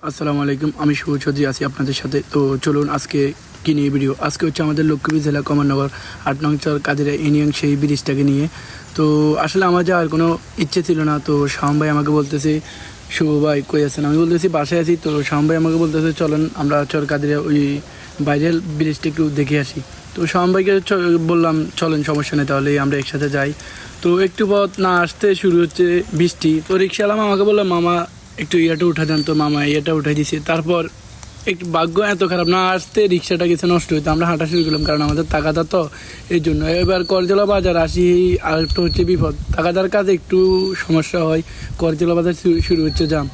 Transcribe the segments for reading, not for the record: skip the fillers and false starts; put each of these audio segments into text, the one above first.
আসসালামু আলাইকুম, আমি সৌচজি আছি আপনাদের সাথে। তো চলুন আজকে কী নিয়ে ভিডিও। আজকে হচ্ছে আমাদের লক্ষ্মীপুর জেলা কমলনগর ৮ নং চর কাদিরা ইউনিয়ন সেই ব্রিজটাকে নিয়ে। তো আসলে আমার যাওয়ার কোনো ইচ্ছে ছিল না। তো শাম ভাই আমাকে বলতেছে, শুভ ভাই কই আছেন? আমি বলতেছি বাসায় আছি। তো শাম ভাই আমাকে বলতেছে চলেন আমরা চর কাদিরা ওই বাইরের ব্রিজটা একটু দেখে আসি। তো শাম ভাইকে বললাম চলেন, সমস্যা নেই, তাহলে আমরা একসাথে যাই। তো একটু পথ না আসতে শুরু হচ্ছে বৃষ্টি। তো রিক্সাওয়ালা মামাকে বললাম, মামা একটু ইয়েটা উঠা দেন। তো মামা ইয়েটা উঠাই দিছে। তারপর একটু ভাগ্য এত খারাপ, না আসতে রিক্সাটা গেছে নষ্ট হইতো। আমরা হাঁটা শুরু করলাম, কারণ আমাদের তাকাদা তো এই জন্য। এবার করজলা বাজার আসি, আর একটা হচ্ছে বিপদ, তাকাদার কাজে একটু সমস্যা হয়। করজলা বাজার শুরু হচ্ছে জাম।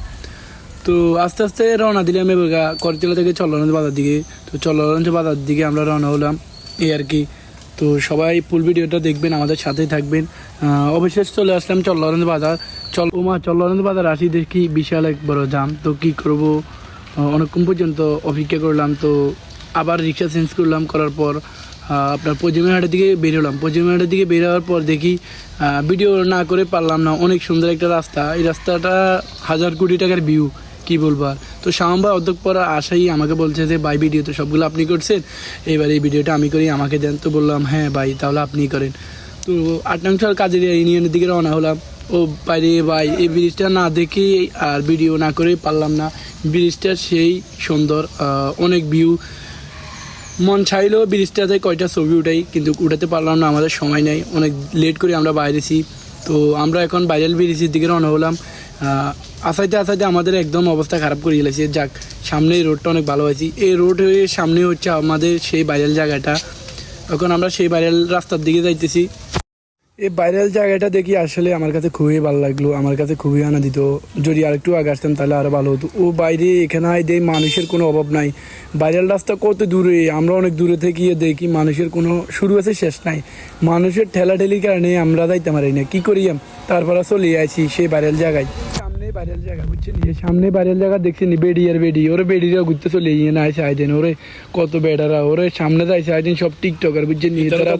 তো আস্তে আস্তে রওনা দিলাম এবার করজলা থেকে চল্লাগঞ্জ বাজার দিকে। তো চল্লাগঞ্জ বাজার দিকে আমরা রওনা হলাম, এই আর কি। তো সবাই ফুল ভিডিওটা দেখবেন, আমাদের সাথেই থাকবেন। অবশেষে চলে আসলাম চল্লাগঞ্জ বাজার। চল্লাগঞ্জ বাজার আসি, দেখি বিশাল এক বড় জাম। তো কী করব, অনেকক্ষণ পর্যন্ত অপেক্ষা করলাম। তো আবার রিক্সা চেঞ্জ করলাম, করার পর আপনার পজিমহাটের দিকে বের হলাম। পজিমহাটের দিকে বের হওয়ার পর দেখি ভিডিও না করে পারলাম না, অনেক সুন্দর একটা রাস্তা। এই রাস্তাটা 1000 কোটি টাকার ভিউ, কি বলবো আর। তো শাম ভাই অধ্যক্ষ পর আসাই আমাকে বলছে যে ভাই ভিডিও তো সবগুলো আপনি করছেন, এবার এই ভিডিওটা আমি করি, আমাকে দেন। তো বললাম হ্যাঁ ভাই, তাহলে আপনিই করেন। তো ৮ নং চর কাজের ইউনিয়নের দিকে রওনা হলাম। ও বাইরে ভাই, এই ব্রিজটা না দেখে আর ভিডিও না করে পারলাম না। ব্রিজটা সেই সুন্দর, অনেক ভিউ। মন চাইলেও ব্রিজটাতে কয়টা ছবি উঠাই, কিন্তু উঠাতে পারলাম না, আমাদের সময় নেই, অনেক লেট করে আমরা বাইরেছি। তো আমরা এখন ভাইরাল ব্রিজের দিকে রওনা হলাম। আসাইতে আসাইতে আমাদের একদম অবস্থা খারাপ করে গেছে। যাক, সামনে এই রোডটা অনেক ভালো হয়েছি। এই রোড হয়ে সামনে হচ্ছে আমাদের সেই ভাইরাল জায়গাটা। এখন আমরা সেই ভাইরাল রাস্তার দিকে যাইতেছি। এই ভাইরাল জায়গাটা দেখি আসলে আমার কাছে খুবই ভালো লাগলো, আমার কাছে খুবই আনন্দিত। যদি আরেকটু আগে আসতাম তাহলে আরও ভালো হতো। ও বাইরে এখানে দেয় মানুষের কোনো অভাব নাই। ভাইরাল রাস্তা কত দূরে, আমরা অনেক দূরে থেকে দেখি মানুষের কোনো শুরু আছে শেষ নাই। মানুষের ঠেলাঠেলির কারণে আমরা যাইতে পারি না, কী করি। তারপরে চলে আসি সেই ভাইরাল জায়গায়। সামনে ভাইরাল জায়গা বুঝছেন, সামনে ভাইরাল জায়গা দেখছেন, বেডি আর বেডি ওরে বেডিরা ঘুরতে চলে গিয়ে না আসে আইদেন ওরে, কত বেডারা ওরে সামনে যাইছে আইদেন, সব টিকটকার বুঝছেন। তারা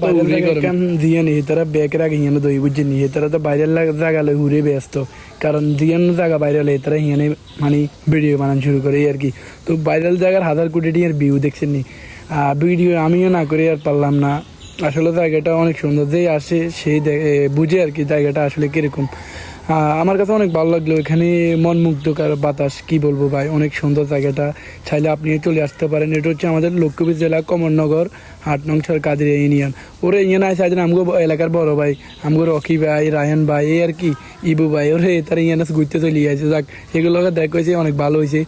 দিয়ে নিয়ে তারা ব্যাকের আগে হিয়ানো দই বুঝছেন, তারা তো ভাইরাল জায়গা লই ঘুরে ব্যস্ত, কারণ জিয়ান জায়গা ভাইরাল হয় তারা হিয়ানে মানে ভিডিও বানানো শুরু করে আর কি। তো ভাইরাল জায়গার 1000 কোটি টাকার ভিউ দেখছেন নি। ভিডিও আমিও না করে আর পারলাম না। আসলে জায়গাটা অনেক সুন্দর, যে আসে সেই বুঝে আর কি জায়গাটা আসলে কীরকম। আমার কাছে অনেক ভালো লাগলো, এখানে মন মুগ্ধকর বাতাস, কি বলবো ভাই, অনেক সুন্দর জায়গাটা। চাইলে আপনি চলে আসতে পারেন। এটা হচ্ছে আমাদের লক্ষ্মীপুর জেলা কমলনগর ৮ নং চর কাদিরা ইউনিয়ন। ওরে ইউনিয়ন আছে আজ আমগো এলাকার বড় ভাই, আমগো রকি ভাই, রায়ন ভাই, এই আর কি ইবু ভাই, ওরে তারা ইউনিয়ন ঘুরতে চলে আসে। যাক, এগুলো দেখ হয়েছে, অনেক ভালো হয়েছে।